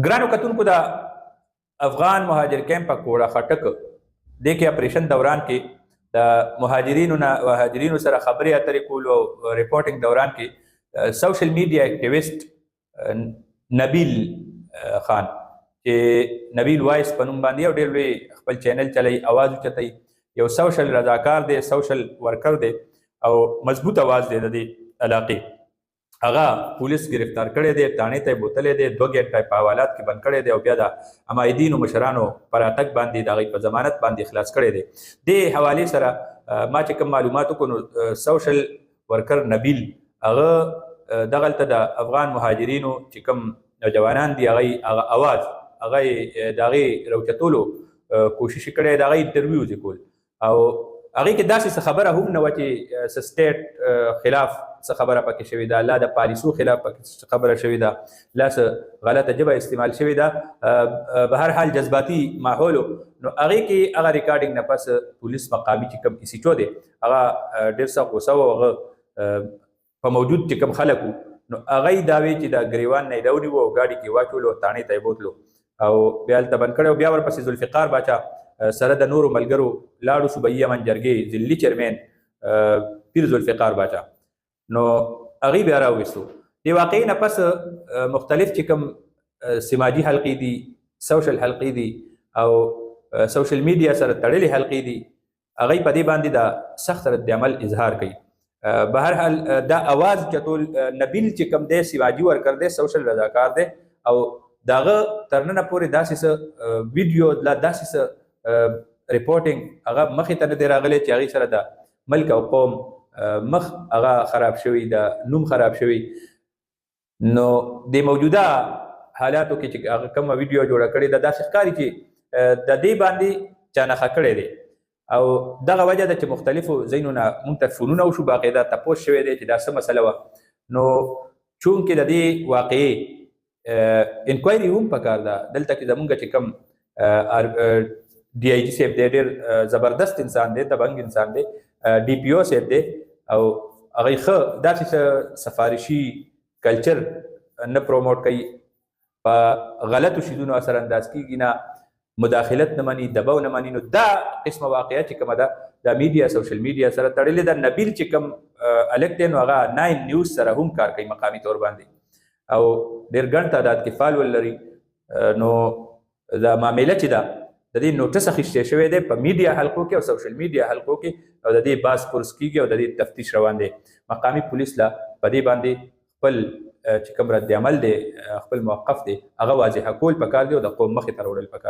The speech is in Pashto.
ګرانو کتونکو د افغان مهاجر کیمپ په کوړه خټک د کې اپریشن دوران کې د مهاجرینو سره خبرې اترې کول او ریپورټینګ دوران کې سوشل میډیا اکټیویسټ نبیل خان چې نبیل وایس په نوم باندې او ډېر لوی خپل چینل چلی اواز اوچتوي یو سوشل رضاکار دی سوشل ورکر دی او مضبوط اواز دی د دې علاقې هغه پولیس گرفتار کړی دی تانې ته یې بوتلی دی 2 ګنټه په حوالات کې بند کړی دی او بیا د امایدینو مشرانو پر راتګ باندې د هغوی په ضمانت باندې خلاص کړی دی دې حوالې سره ما چې کوم معلومات وکړو نو سوشل ورکر نبیل هغه دغلته د افغان مهاجرینو چې کوم نوجوانان دي هغه اواز هغه د هغې راوچتولو کوشش یې کړی د هغه انټرویوز یې کول او هغې کې داسې څه خبره هم نه وه چې څه سټیټ خلاف څه خبره پکې شوې ده لا د پالیسو خلاف پکې خبره شوې ده لا څه غلطه ژبه استعمال شوې ده به هر حال جذباتي ماحول نو هغې کې هغه ریکارډینګ نه پس پولیس مقامي چې کوم ایسیچو دی هغه ډېر سخت غوسه و هغه په موجود چې کوم خلک وو نو هغه یې دا وی چې د ګریوان نه یې راونیوه او ګاډي کې واچولو تانې ته یې بوتلو او بیا هلته بند کړی او بیا ورپسې ذوالفقار باچا سره د نورو ملګرو لاړو صوبایي امن جرګې ضلعي چیرمین پیر ذوالفقار باچا نو هغې بیا راوویستو دې واقعې نه پس مختلف چې کوم سماجي حلقې دي سوشل حلقې دي او سوشل میډیا سره تړلې حلقې دي هغوی په دې باندې د سخت رد عمل اظهار کوي به هر حال دا اواز چتول نبیل چې کوم دی سماجي ورکر دی سوشل رضاکار دی او د هغه تر ننه پورې داسې څه ویډیو لا داسې څه ریپورټینګ هغه مخې ته نه دی راغلی چې هغې سره د ملک او قوم مخ هغه خراب شوی د نوم خراب شوی نو د موجوده حالاتو کې چې هغه کومه ویډیو جوړه کړې ده داسې ښکاري چې د دې باندې چا نښه کړی دی او دغه وجه ده چې مختلفو ځایونو نه مونږ ته فونونه وشو باقاعده تپوس شوی دی چې دا څه مسله وه نو چونکې د دې واقعې انکوایري هم پکار ده دلته کې زمونږ چې کوم ډي آی جي صاحب دی ډېر زبردست انسان دی دبنګ انسان دی ډي پي او صاحب دی او هغوی ښه داسې سفارشي کلچر نه پروموټ کوي په غلطو شیزونو اثر انداز کېږي نه مداخلت نه مني دباو نه مني نو دا قسمه واقعه چې کومه ده د میډیا سوشل میډیا سره تړلې ده نبیل چې کوم هلک دی نو هغه 9 نیوز سره هم کار کوي مقامي طور باندې او ډېر ګڼ تعداد کې فالوور لري نو دا معامله چې ده د دې نوټس اخیستی شوی دی په میډیا حلقو کې او سوشل میډیا حلقو کې او د دې بحث پرس کېږي او د دې تفتیش روان دی مقامي پولیس لا په دې باندې خپل چې کوم رد عمل دی خپل موقف دی هغه واضحه کول پکار دی او د قوم مخې ته راوړل پکار